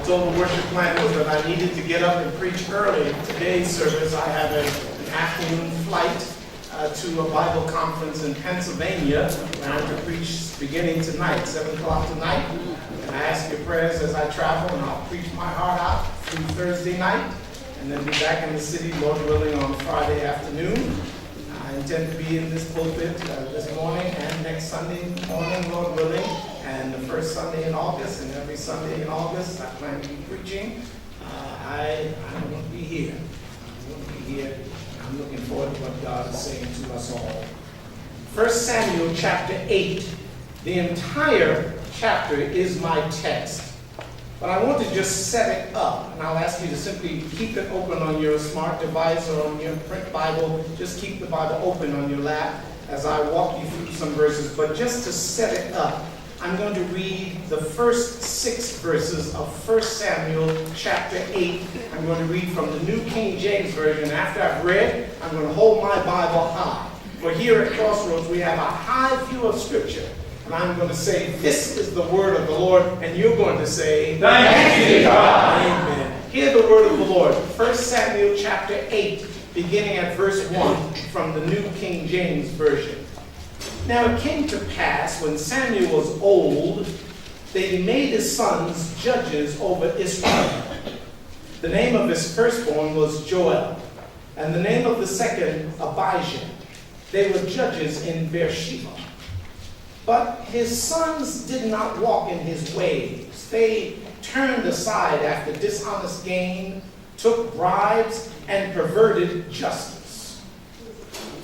told the worship planners that I needed to get up and preach early. Today's service, I have an afternoon flight to a Bible conference in Pennsylvania, and I'm to preach beginning tonight, 7 o'clock tonight. And I ask your prayers as I travel, and I'll preach my heart out through Thursday night, and then be back in the city, Lord willing, on Friday afternoon. I intend to be in this pulpit this morning and next Sunday morning, Lord willing, and the first Sunday in August, and every Sunday in August I plan to be preaching. I want to be here. I want to be here. I'm looking forward to what God is saying to us all. 1 Samuel chapter 8. The entire chapter is my text. But I want to just set it up, and I'll ask you to simply keep it open on your smart device or on your print Bible. Just keep the Bible open on your lap as I walk you through some verses. But just to set it up, I'm going to read the first 6 verses of 1 Samuel chapter 8. I'm going to read from the New King James Version. After I've read, I'm going to hold my Bible high. For here at Crossroads, we have a high view of Scripture. And I'm going to say, this is the word of the Lord. And you're going to say, thanks be to God. Amen. Hear the word of the Lord. 1 Samuel chapter 8, beginning at verse 1 from the New King James Version. Now it came to pass, when Samuel was old, that he made his sons judges over Israel. The name of his firstborn was Joel, and the name of the second Abijah. They were judges in Beersheba. But his sons did not walk in his ways. They turned aside after dishonest gain, took bribes, and perverted justice.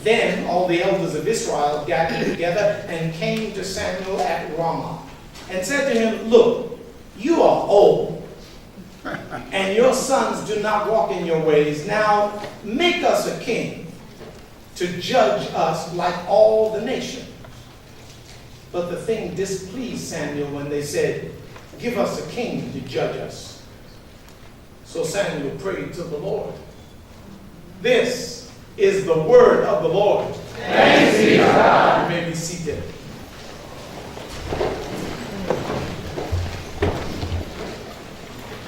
Then all the elders of Israel gathered together and came to Samuel at Ramah and said to him, look, you are old, and your sons do not walk in your ways. Now make us a king to judge us like all the nations. But the thing displeased Samuel when they said, give us a king to judge us. So Samuel prayed to the Lord. This is the word of the Lord. Thanks be to God. You may be seated.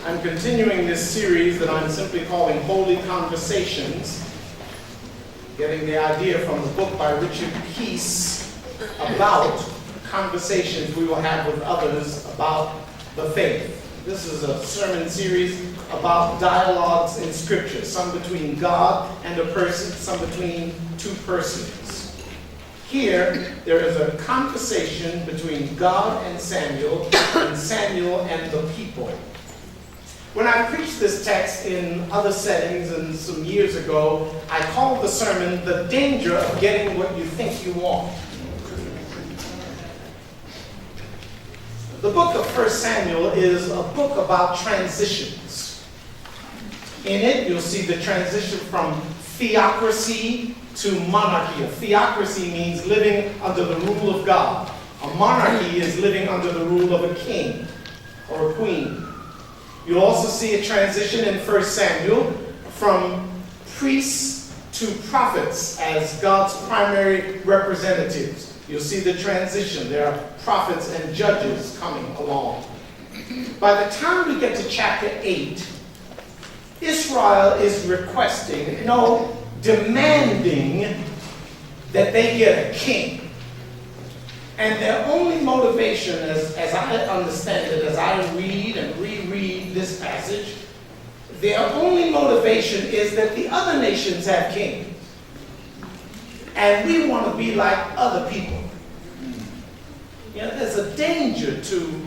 I'm continuing this series that I'm simply calling Holy Conversations, getting the idea from the book by Richard Peace about conversations we will have with others about the faith. This is a sermon series about dialogues in Scripture, some between God and a person, some between two persons. Here, there is a conversation between God and Samuel and the people. When I preached this text in other settings and some years ago, I called the sermon, The Danger of Getting What You Think You Want. The book of 1 Samuel is a book about transitions. In it, you'll see the transition from theocracy to monarchy. A theocracy means living under the rule of God. A monarchy is living under the rule of a king or a queen. You'll also see a transition in 1 Samuel from priests to prophets as God's primary representatives. You'll see the transition. There are prophets and judges coming along. By the time we get to chapter 8, Israel is requesting, no, demanding that they get a king. And their only motivation, as I understand it, as I read and reread this passage, their only motivation is that the other nations have kings. And we want to be like other people. You know, there's a danger to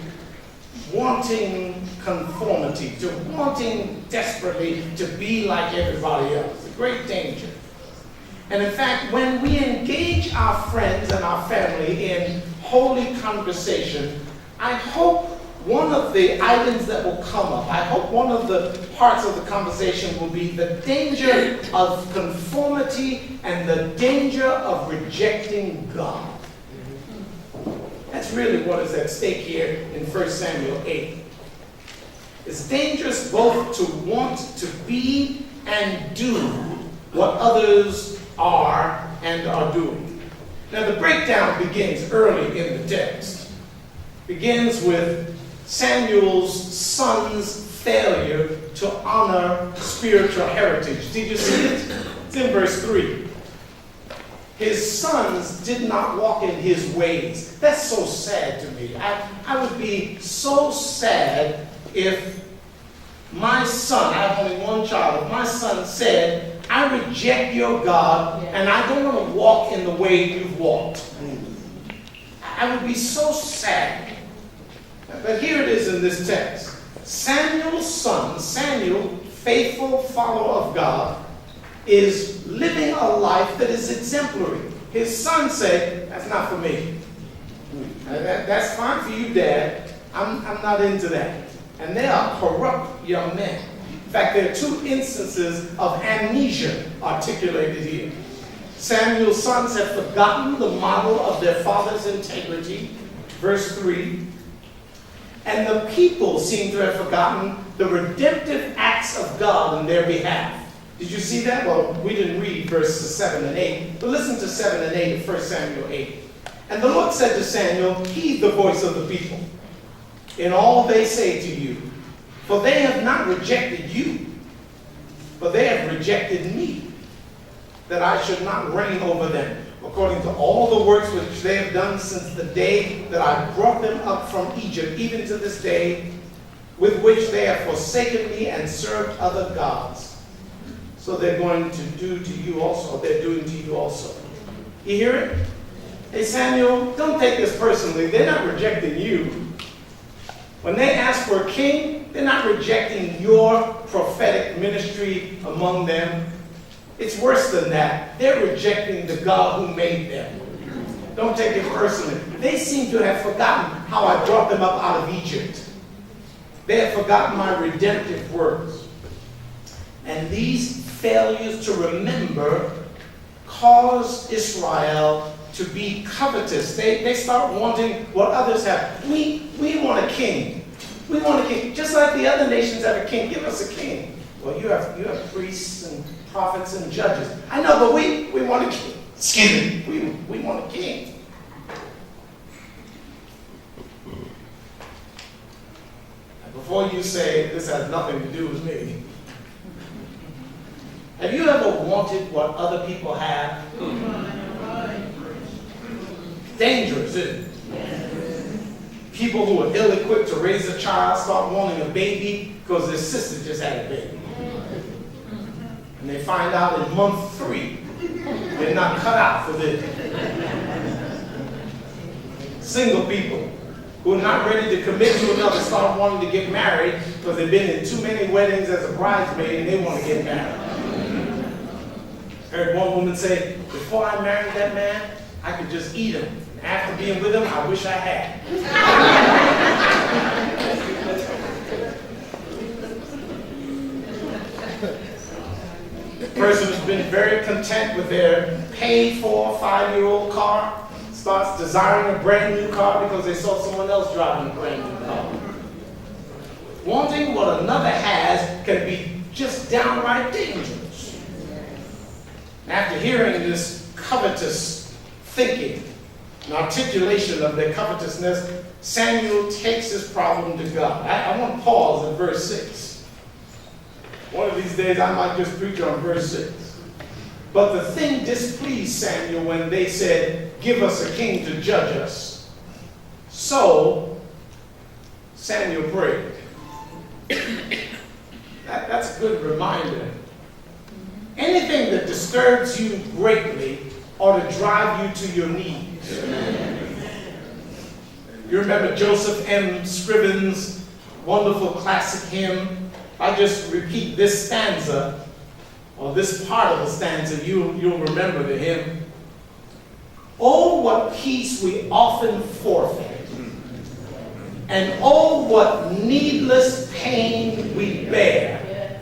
wanting conformity, to wanting desperately to be like everybody else. A great danger. And in fact, when we engage our friends and our family in holy conversation, I hope one of the items that will come up, I hope one of the parts of the conversation will be the danger of conformity and the danger of rejecting God. That's really what is at stake here in 1 Samuel 8. It's dangerous both to want to be and do what others are and are doing. Now the breakdown begins early in the text. Begins with Samuel's sons failure to honor spiritual heritage. Did you see it? It's in verse 3. His sons did not walk in his ways. That's so sad to me. I would be so sad if my son, I have only one child, if my son said, I reject your God and I don't want to walk in the way you've walked. I would be so sad. But here it is in this text. Samuel's son, Samuel, faithful follower of God, is living a life that is exemplary. His son said, that's not for me. That's fine for you, Dad. I'm not into that. And they are corrupt young men. In fact, there are two instances of amnesia articulated here. Samuel's sons have forgotten the model of their father's integrity, verse 3. And the people seem to have forgotten the redemptive acts of God on their behalf. Did you see that? Well, we didn't read verses 7 and 8, but listen to 7 and 8 of 1 Samuel 8. And the Lord said to Samuel, heed the voice of the people in all they say to you, for they have not rejected you, but they have rejected me, that I should not reign over them, according to all the works which they have done since the day that I brought them up from Egypt, even to this day, with which they have forsaken me and served other gods. So they're going to do to you also, they're doing to you also. You hear it? Hey Samuel, don't take this personally. They're not rejecting you. When they ask for a king, they're not rejecting your prophetic ministry among them. It's worse than that. They're rejecting the God who made them. Don't take it personally. They seem to have forgotten how I brought them up out of Egypt. They have forgotten my redemptive works. And these failures to remember cause Israel to be covetous. They start wanting what others have. We want a king. We want a king. Just like the other nations have a king. Give us a king. Well, you have priests and prophets and judges. I know, but we want a king. Excuse me. We want a king. Before you say this has nothing to do with me, have you ever wanted what other people have? Dangerous, isn't it? People who are ill-equipped to raise a child start wanting a baby because their sister just had a baby. And they find out in month 3 they're not cut out for this. Single people who are not ready to commit to another start wanting to get married because they've been in too many weddings as a bridesmaid and they want to get married. I heard one woman say, before I married that man, I could just eat him. After being with him, I wish I had. The person who's been very content with their paid-for 5-year-old car starts desiring a brand new car because they saw someone else driving a brand new car. Wanting what another has can be just downright dangerous. After hearing this covetous thinking, an articulation of their covetousness, Samuel takes this problem to God. I want to pause at verse 6. One of these days I might just preach on verse 6. But the thing displeased Samuel when they said, give us a king to judge us. So Samuel prayed. That's a good reminder. Anything that disturbs you greatly ought to drive you to your knees. You remember Joseph M. Scriven's wonderful classic hymn? I just repeat this stanza, or this part of the stanza, you'll remember the hymn. Oh, what peace we often forfeit, and oh, what needless pain we bear,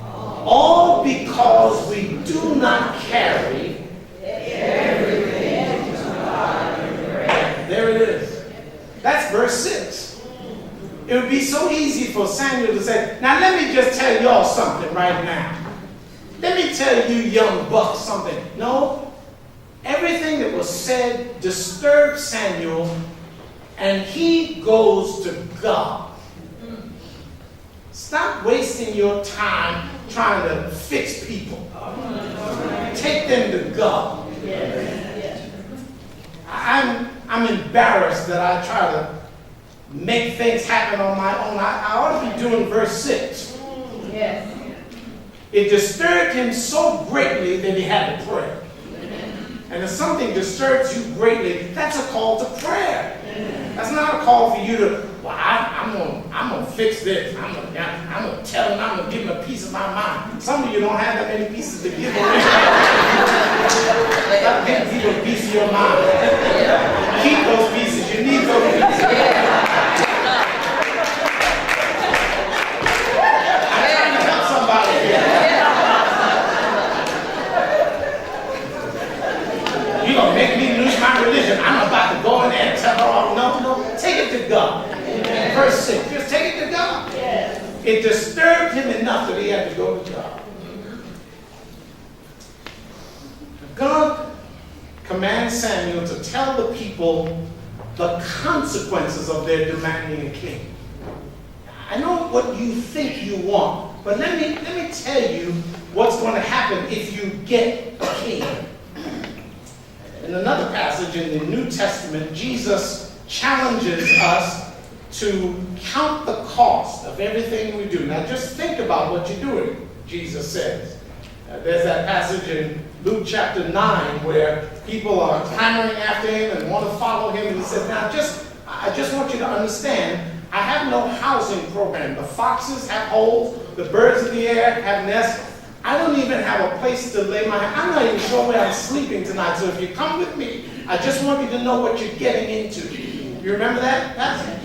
all because we do not carry everything to God in prayer. There it is. That's verse 6. It would be so easy for Samuel to say, now let me just tell y'all something right now. Let me tell you young bucks something. No, everything that was said disturbed Samuel, and he goes to God. Stop wasting your time trying to fix people. Take them to God. I'm embarrassed that I try to make things happen on my own. I ought to be doing verse 6. Yes. It disturbed him so greatly that he had to pray. And if something disturbs you greatly, that's a call to prayer. That's not a call for you to, well, I'm gonna fix this. I'm gonna tell him, I'm gonna give him a piece of my mind. Some of you don't have that many pieces to give away. Stop giving people a piece of your mind. Keep those pieces. You need those pieces. I'm trying to help somebody here. You're going to make me lose my religion. I'm about to go in there and tell her, oh, no, take it to God. Verse 6, just take it to God. It disturbed him enough that he had to go to God. God commands Samuel to tell the people the consequences of their demanding a king. I know what you think you want, but let me tell you what's going to happen if you get a king. In another passage in the New Testament, Jesus challenges us to count the cost of everything we do. Now just think about what you're doing, Jesus says. There's that passage in Luke chapter 9 where people are clamoring after him and want to follow him. And he says, now I just want you to understand, I have no housing program. The foxes have holes, the birds of the air have nests. I don't even have a place to lay my head. I'm not even sure where I'm sleeping tonight. So if you come with me, I just want you to know what you're getting into. You remember that passage?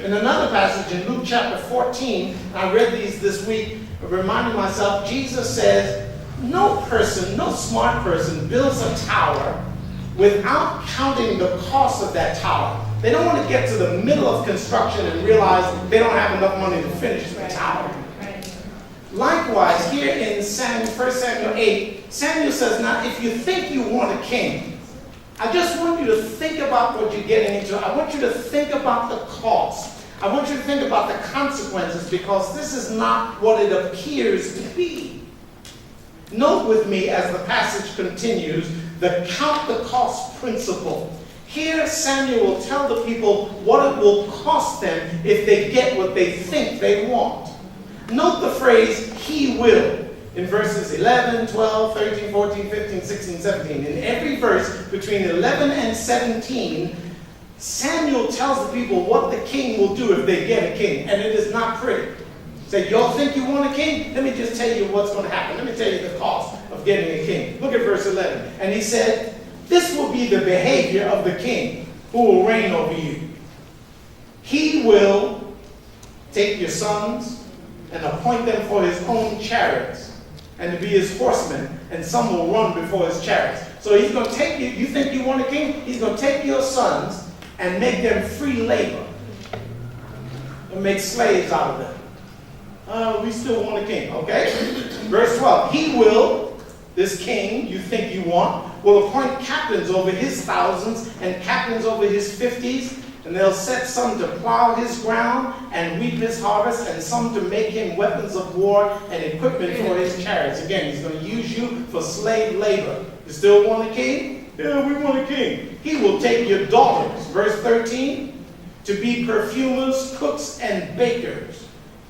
In another passage in Luke chapter 14, I read these this week, reminding myself, Jesus says, no smart person builds a tower without counting the cost of that tower. They don't want to get to the middle of construction and realize they don't have enough money to finish the tower. Likewise, here in 1 Samuel 8, Samuel says, now if you think you want a king, I just want you to think about what you're getting into. I want you to think about the cost. I want you to think about the consequences, because this is not what it appears to be. Note with me as the passage continues, the count the cost principle. Here Samuel will tell the people what it will cost them if they get what they think they want. Note the phrase, he will, in verses 11, 12, 13, 14, 15, 16, 17. In every verse between 11 and 17, Samuel tells the people what the king will do if they get a king, and it is not pretty. Say, y'all think you want a king? Let me just tell you what's going to happen. Let me tell you the cost of getting a king. Look at verse 11. And he said, this will be the behavior of the king who will reign over you. He will take your sons and appoint them for his own chariots and to be his horsemen, and some will run before his chariots. So he's going to take you, you think you want a king? He's going to take your sons and make them free labor and make slaves out of them. We still want a king, okay? Verse 12, he will, this king you think you want, will appoint captains over his thousands and captains over his 50s, and they'll set some to plow his ground and reap his harvest, and some to make him weapons of war and equipment for his chariots. Again, he's going to use you for slave labor. You still want a king? Yeah, we want a king. He will take your daughters, verse 13, to be perfumers, cooks, and bakers.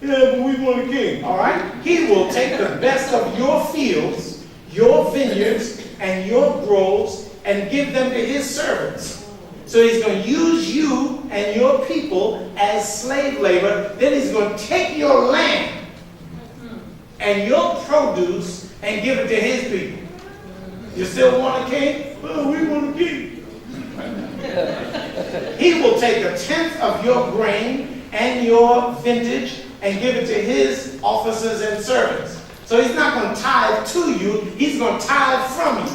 Yeah, but we want a king. All right? He will take the best of your fields, your vineyards, and your groves, and give them to his servants. So he's going to use you and your people as slave labor. Then he's going to take your land and your produce and give it to his people. You still want a king? Well, we want a king. He will take a tenth of your grain and your vintage and give it to his officers and servants. So he's not going to tithe to you. He's going to tithe from you.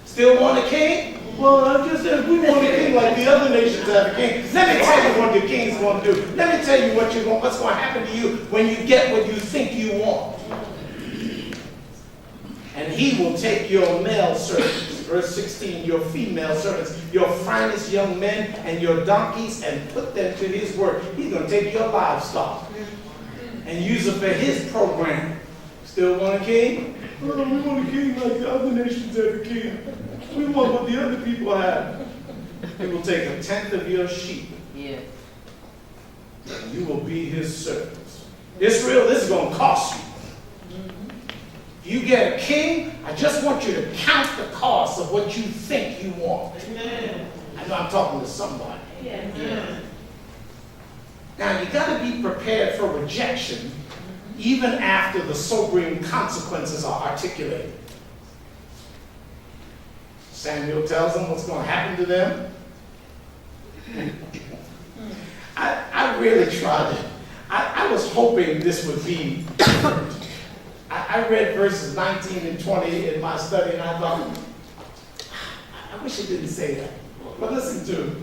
Still want a king? Well, I just said we want a king like the other nations have a king. Let me tell you what the king's going to do. Let me tell you what's going to happen to you when you get what you think you want. And he will take your male servants, verse 16, your female servants, your finest young men and your donkeys, and put them to his work. He's going to take your livestock and use it for his program. Still want a king? Oh, we want a king like the other nations have a king. We want what the other people have. He will take a tenth of your sheep. Yeah. And you will be his servants. Israel, this is going to cost you. If you get a king, I just want you to count the cost of what you think you want. I know I'm talking to somebody. Yeah. Now, you got to be prepared for rejection even after the sobering consequences are articulated. Samuel tells them what's going to happen to them. I really tried it. I was hoping this would be different. I read verses 19 and 20 in my study, and I thought, I wish it didn't say that. But listen to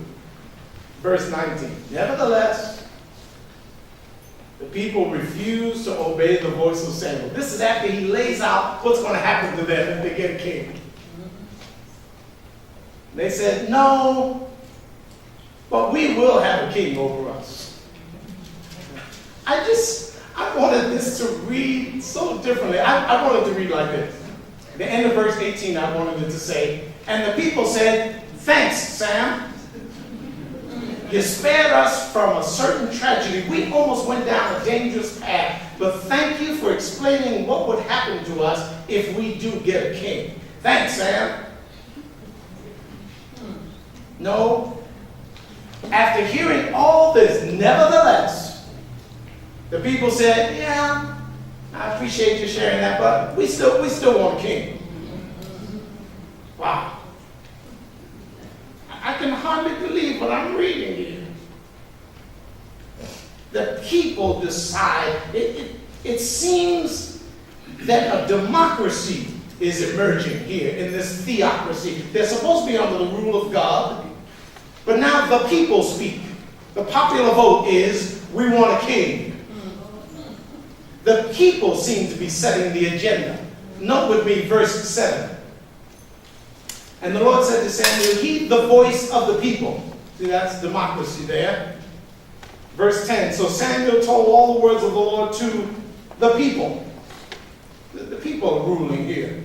verse 19. Nevertheless, the people refused to obey the voice of Samuel. This is after he lays out what's going to happen to them if they get a king. They said, no, but we will have a king over us. I wanted this to read so differently. I wanted to read like this. The end of verse 18, I wanted it to say, and the people said, thanks, Sam. You spared us from a certain tragedy. We almost went down a dangerous path, but thank you for explaining what would happen to us if we do get a king. Thanks, Sam. No. After hearing all this, nevertheless, the people said, yeah, I appreciate you sharing that, but we still want a king. Wow. I can hardly believe what I'm reading here. The people decide. It seems that a democracy is emerging here in this theocracy. They're supposed to be under the rule of God, but now the people speak. The popular vote is, we want a king. The people seem to be setting the agenda. Note with me verse 7. And the Lord said to Samuel, heed the voice of the people. See, that's democracy there. Verse 10. So Samuel told all the words of the Lord to the people. The people are ruling here.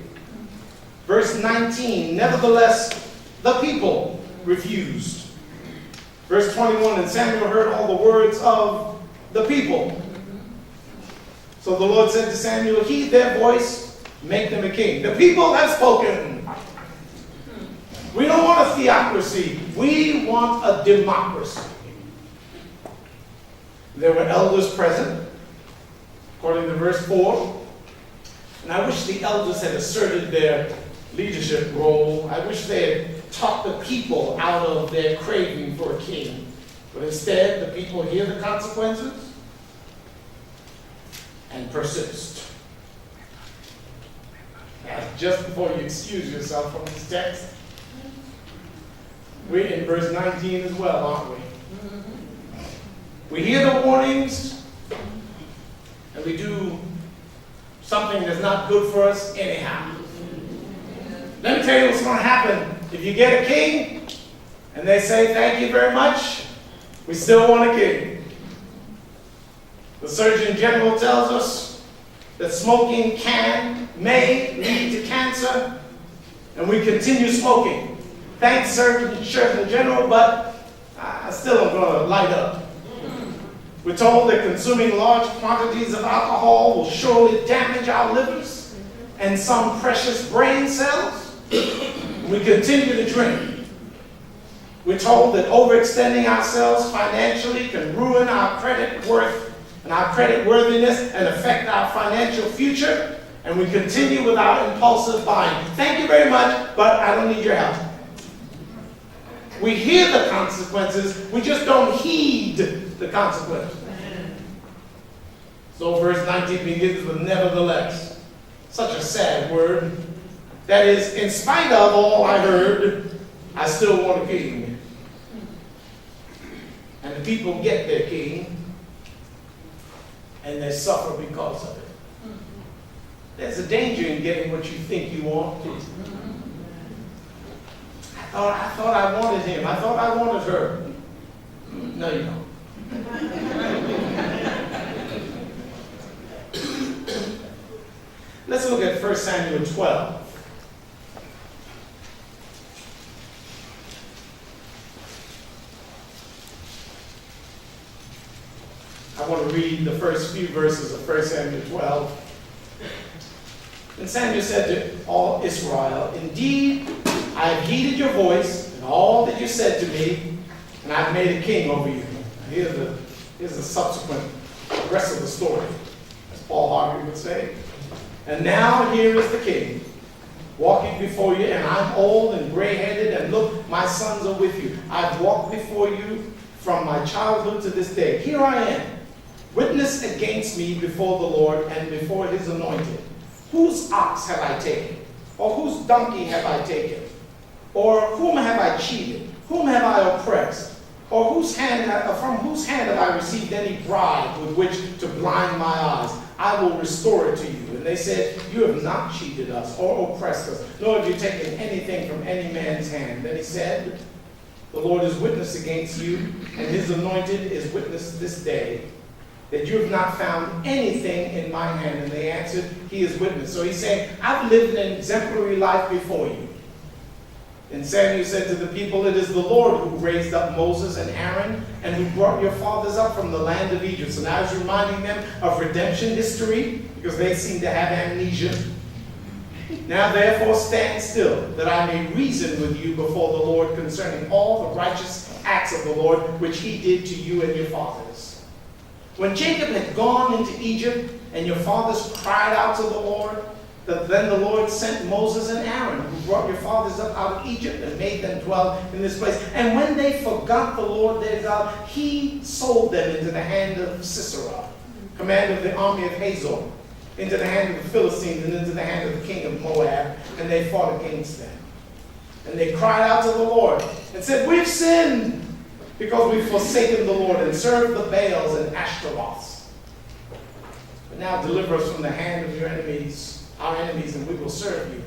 Verse 19. Nevertheless, the people refused. Verse 21. And Samuel heard all the words of the people. So the Lord said to Samuel, heed their voice, make them a king. The people have spoken. We don't want a theocracy. We want a democracy. There were elders present, according to verse 4. And I wish the elders had asserted their leadership role. I wish they had talked the people out of their craving for a king. But instead, the people hear the consequences and persist. Now, just before you excuse yourself from this text, we're in verse 19 as well, aren't we? We hear the warnings, and we do something that's not good for us anyhow. Let me tell you what's going to happen. If you get a king, and they say, thank you very much, we still want a king. The Surgeon General tells us that smoking may lead to cancer, and we continue smoking. Thanks, Surgeon General, but I still am going to light up. We're told that consuming large quantities of alcohol will surely damage our livers and some precious brain cells. We continue to drink. We're told that overextending ourselves financially can ruin our credit worth and our credit worthiness and affect our financial future, and we continue with our impulsive buying. Thank you very much, but I don't need your help. We hear the consequences, we just don't heed the consequences. So verse 19 begins with nevertheless. Such a sad word. That is, in spite of all I heard, I still want a king. And the people get their king, and they suffer because of it. There's a danger in getting what you think you want. Oh, I thought I wanted him. I thought I wanted her. No, you don't. Let's look at 1 Samuel 12. I want to read the first few verses of 1 Samuel 12. And Samuel said to all Israel, "Indeed, I have heeded your voice and all that you said to me, and I have made a king over you." Here's the subsequent rest of the story, as Paul Harvey would say. "And now here is the king, walking before you, and I'm old and gray-headed, and look, my sons are with you. I've walked before you from my childhood to this day. Here I am, witness against me before the Lord and before his anointed. Whose ox have I taken? Or whose donkey have I taken? Or whom have I cheated? Whom have I oppressed? Or from whose hand have I received any bribe with which to blind my eyes? I will restore it to you." And they said, "You have not cheated us or oppressed us, nor have you taken anything from any man's hand." Then he said, "The Lord is witness against you, and his anointed is witness this day, that you have not found anything in my hand." And they answered, "He is witness." So he's saying, "I've lived an exemplary life before you." And Samuel said to the people, "It is the Lord who raised up Moses and Aaron and who brought your fathers up from the land of Egypt." So now he's reminding them of redemption history because they seem to have amnesia. "Now therefore stand still, that I may reason with you before the Lord concerning all the righteous acts of the Lord which he did to you and your fathers. When Jacob had gone into Egypt and your fathers cried out to the Lord, then the Lord sent Moses and Aaron, who brought your fathers up out of Egypt and made them dwell in this place. And when they forgot the Lord their God, he sold them into the hand of Sisera, commander of the army of Hazor, into the hand of the Philistines and into the hand of the king of Moab, and they fought against them. And they cried out to the Lord and said, 'We've sinned, because we've forsaken the Lord and served the Baals and Ashtaroths. But now deliver us from the hand of your enemies, our enemies, and we will serve you.'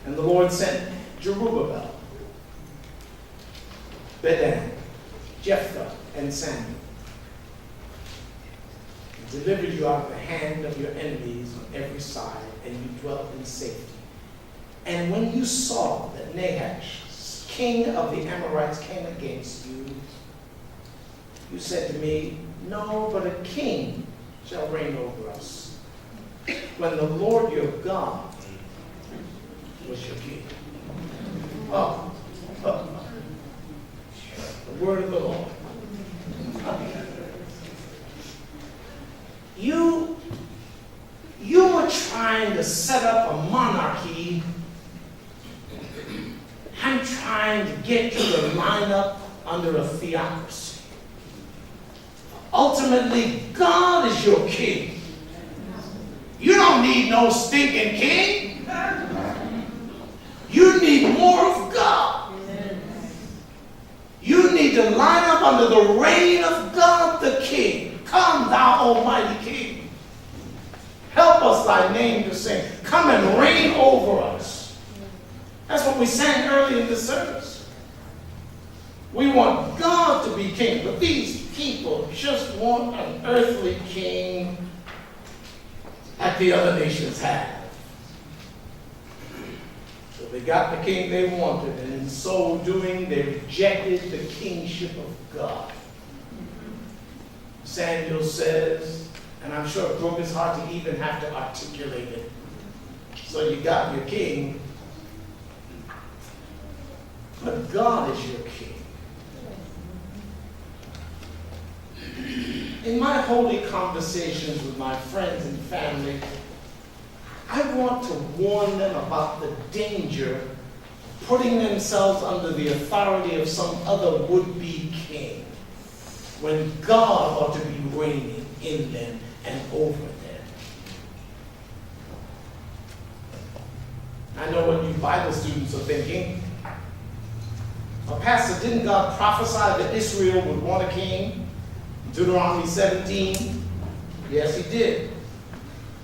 And the Lord sent Jerubbaal, Bedan, Jephthah, and Samuel, and delivered you out of the hand of your enemies on every side, and you dwelt in safety. And when you saw that Nahash, king of the Amorites, came against you, you said to me, 'No, but a king shall reign over us,' when the Lord your God was your king." The word of the Lord. You were trying to set up a monarchy. I'm trying to get you to line up under a theocracy. Ultimately, God is your king. You don't need no stinking king. You need more of God. You need to line up under the reign of God the King. Come, thou almighty King. Help us thy name to sing. Come and reign over us. That's what we sang early in the service. We want God to be king, but these people just want an earthly king like the other nations have. So they got the king they wanted, and in so doing, they rejected the kingship of God. Samuel says, and I'm sure it broke his heart to even have to articulate it. So you got your king, but God is your king. In my holy conversations with my friends and family, I want to warn them about the danger of putting themselves under the authority of some other would-be king, when God ought to be reigning in them and over them. I know what you Bible students are thinking. Pastor, didn't God prophesy that Israel would want a king? Deuteronomy 17? Yes, he did.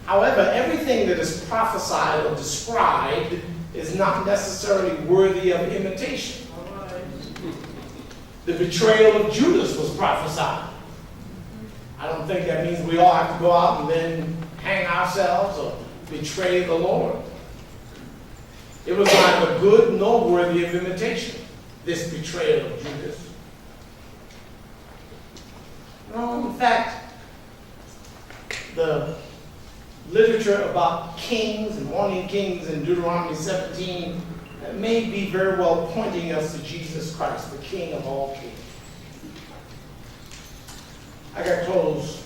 However, everything that is prophesied or described is not necessarily worthy of imitation. The betrayal of Judas was prophesied. I don't think that means we all have to go out and then hang ourselves or betray the Lord. It was neither good nor worthy of imitation, this betrayal of Judas. No, in fact, the literature about kings and wanting kings in Deuteronomy 17 may be very well pointing us to Jesus Christ, the King of all kings. I got close.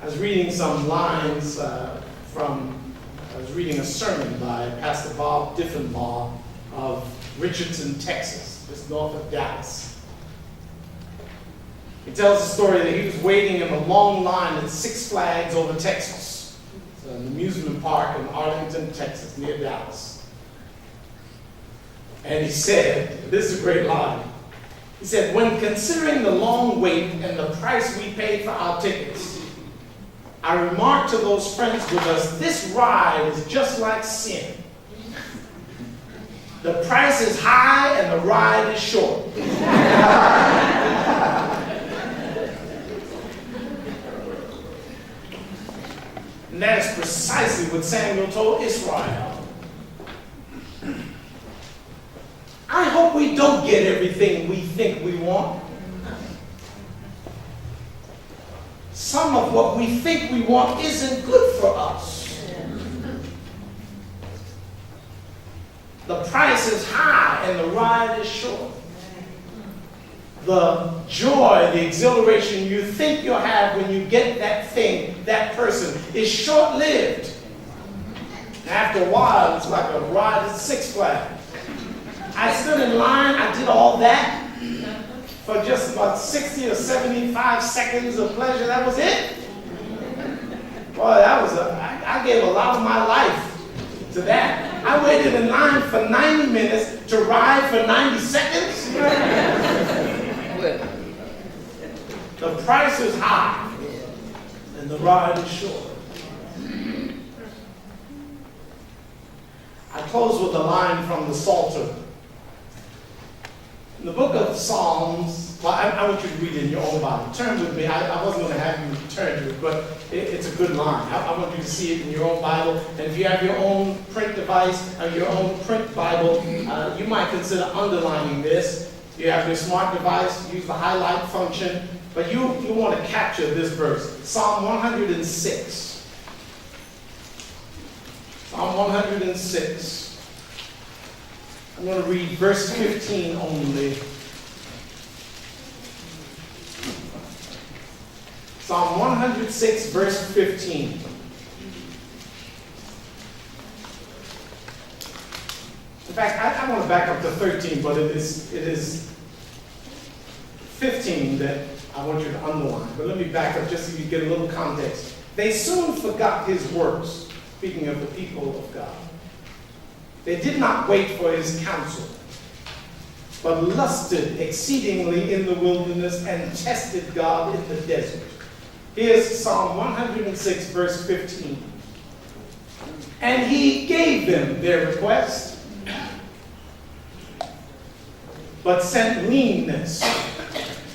I was reading some lines I was reading a sermon by Pastor Bob Diffenbaugh of Richardson, Texas, just north of Dallas. He tells the story that he was waiting in a long line at Six Flags over Texas. It's an amusement park in Arlington, Texas, near Dallas. And he said, this is a great line. He said, when considering the long wait and the price we paid for our tickets, I remarked to those friends with us, this ride is just like sin. The price is high and the ride is short. And that is precisely what Samuel told Israel. I hope we don't get everything we think we want. Some of what we think we want isn't good for us. The price is high and the ride is short. The joy, the exhilaration you think you'll have when you get that thing, that person, is short-lived. After a while, it's like a ride at Six Flags. I stood in line, I did all that for just about 60 or 75 seconds of pleasure. That was it. Boy, I gave a lot of my life to that. I waited in line for 90 minutes to ride for 90 seconds. The price is high and the ride is short. I close with a line from the Psalter. In the book of Psalms, well, I want you to read it in your own Bible. Turn with me. I wasn't going to have you turn to it, but it's a good line. I want you to see it in your own Bible. And if you have your own print device or your own print Bible, you might consider underlining this. You have your smart device, use the highlight function, but you want to capture this verse. Psalm 106. Psalm 106. I'm going to read verse 15 only. Psalm 106, verse 15. In fact, I want to back up to 13, but it is 15 that I want you to underline. But let me back up just so you get a little context. They soon forgot his works, speaking of the people of God. They did not wait for his counsel, but lusted exceedingly in the wilderness and tested God in the desert. Here's Psalm 106, verse 15. And he gave them their request, but sent leanness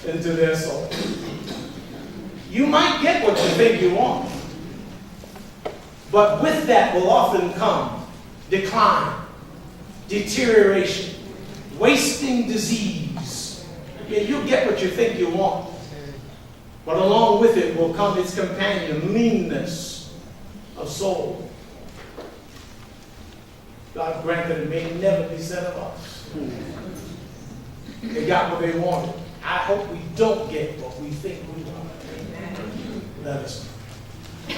into their soul. You might get what you think you want, but with that will often come decline, deterioration, wasting disease. Yeah, you'll get what you think you want, but along with it will come its companion, leanness of soul. God grant that it may never be said of us. They got what they wanted. I hope we don't get what we think we want. Let us pray.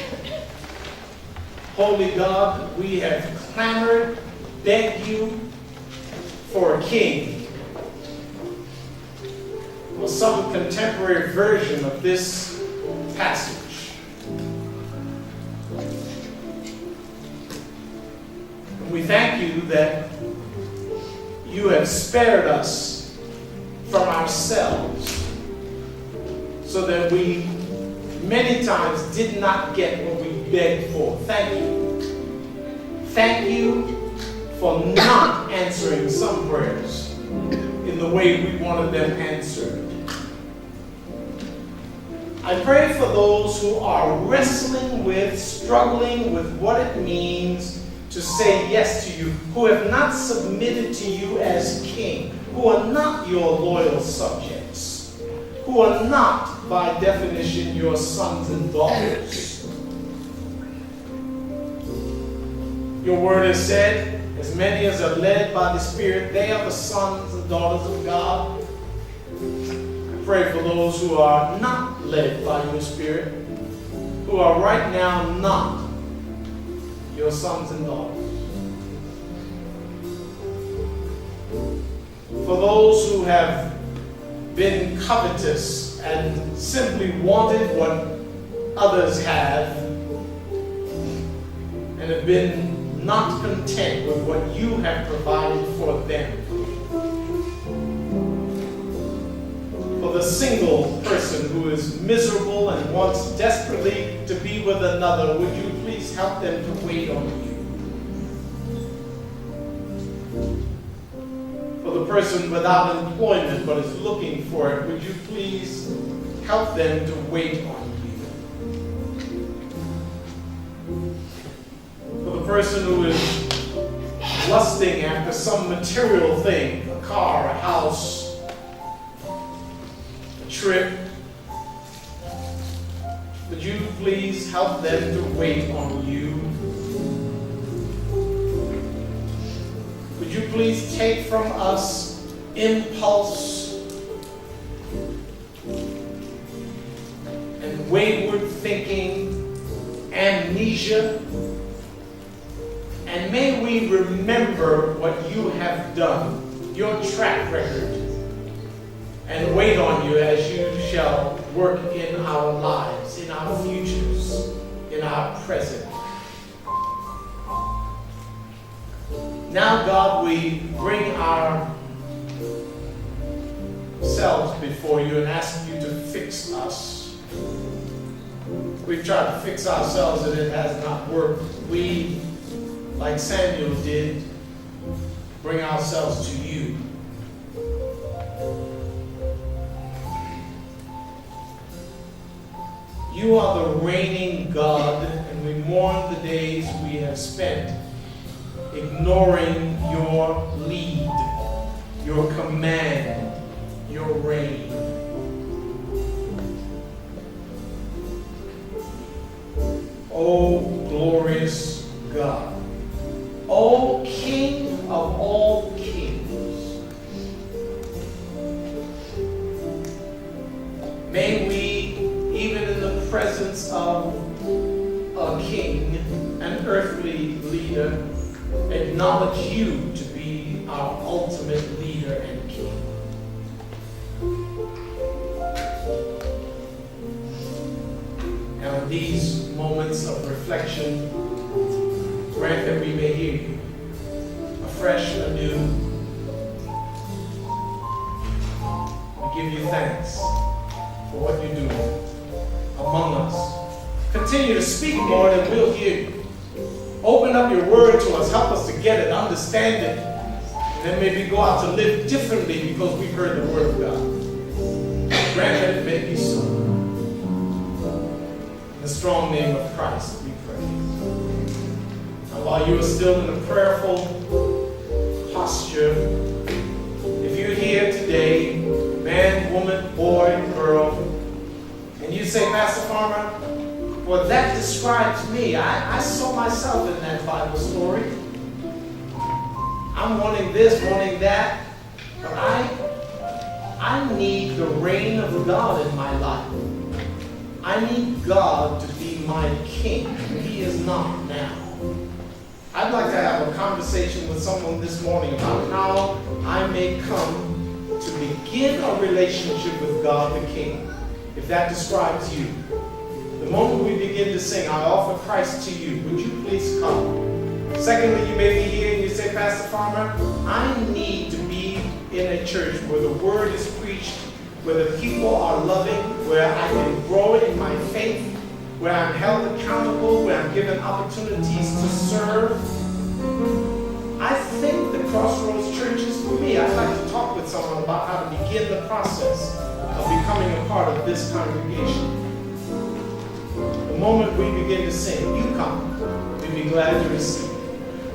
Holy God, we have clamored, begged you for a king, or some contemporary version of this passage. And we thank you that you have spared us from ourselves so that we many times did not get what we begged for. Thank you Thank you for not answering some prayers in the way we wanted them answered. I pray for those who are wrestling with, struggling with what it means to say yes to you, who have not submitted to you as king, who are not your loyal subjects, who are not, by definition, your sons and daughters. Your word has said, as many as are led by the Spirit, they are the sons and daughters of God. I pray for those who are not led by your Spirit, who are right now not your sons and daughters. For those who have been covetous and simply wanted what others have and have been not content with what you have provided for them. For the single person who is miserable and wants desperately to be with another, would you please help them to wait on you? For the person without employment but is looking for it, would you please help them to wait on you? For the person who is lusting after some material thing, a car, a house, a trip, would you please help them to wait on you? Would you please take from us impulse and wayward thinking, amnesia, and may we remember what you have done, your track record, and wait on you as you shall work in our lives, in our futures, in our present. Now, God, we bring ourselves before you and ask you to fix us. We've tried to fix ourselves and it has not worked. We, like Samuel did, bring ourselves to you. You are the reigning God, and we mourn the days we have spent ignoring your lead, your command, your reign. Oh, glorious God. O King of all kings, may we, even in the presence of a king, an earthly leader, acknowledge you to be our ultimate leader and king. Now, in these moments of reflection, grant that we may hear you afresh, anew. We give you thanks for what you do among us. Continue to speak, Lord, and we'll hear you. Open up your word to us. Help us to get it, understand it, and then maybe go out to live differently because we've heard the word of God. Grant that it may be so. In the strong name of Christ, we pray. Now, while you are still in a prayerful posture, if you're here today, man, woman, boy, girl, and you say, Pastor Farmer, well, that describes me. I saw myself in that Bible story. I'm wanting this, wanting that, but I need the reign of God in my life. I need God to be my king. He is not now. I'd like to have a conversation with someone this morning about how I may come to begin a relationship with God the King, if that describes you. The moment we begin to sing, I offer Christ to you, would you please come? Secondly, you may be here and you say, Pastor Farmer, I need to be in a church where the word is preached, where the people are loving, where I can grow in my faith, where I'm held accountable, where I'm given opportunities to serve. I think the Crossroads Church is for me. I'd like to talk with someone about how to begin the process of becoming a part of this congregation. The moment we begin to sing, you come, we'd be glad to receive.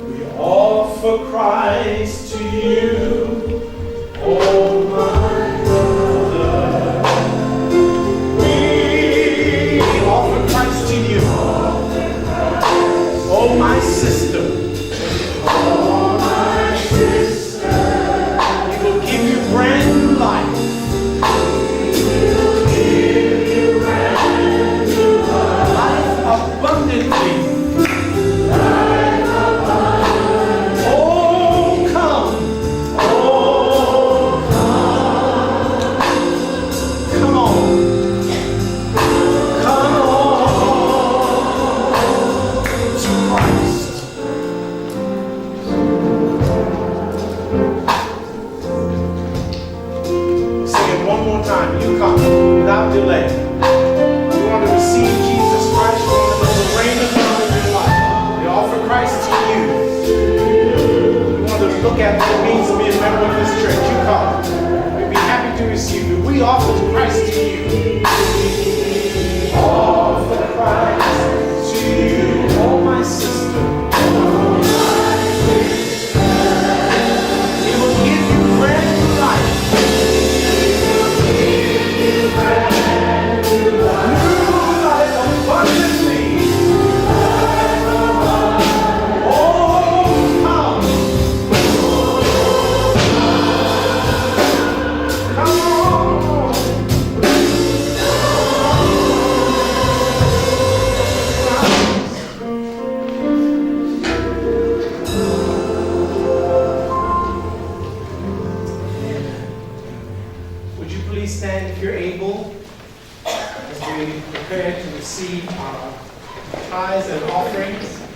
We offer Christ to you, oh my brother. We offer Christ to you, oh my sister. Oh my sister. He will give you brand new life. He will give you brand new life. Life abundantly. Without delay. You want to receive Jesus Christ, you want to know the reign of God in your life. We offer Christ to you. You want to look at what it means to be a member of this church. You come. We'd be happy to receive you. We offer Christ to you. We offer Christ to you, oh my sister. He will give you brand new life. Stand if you're able as we prepare to receive our tithes and offerings.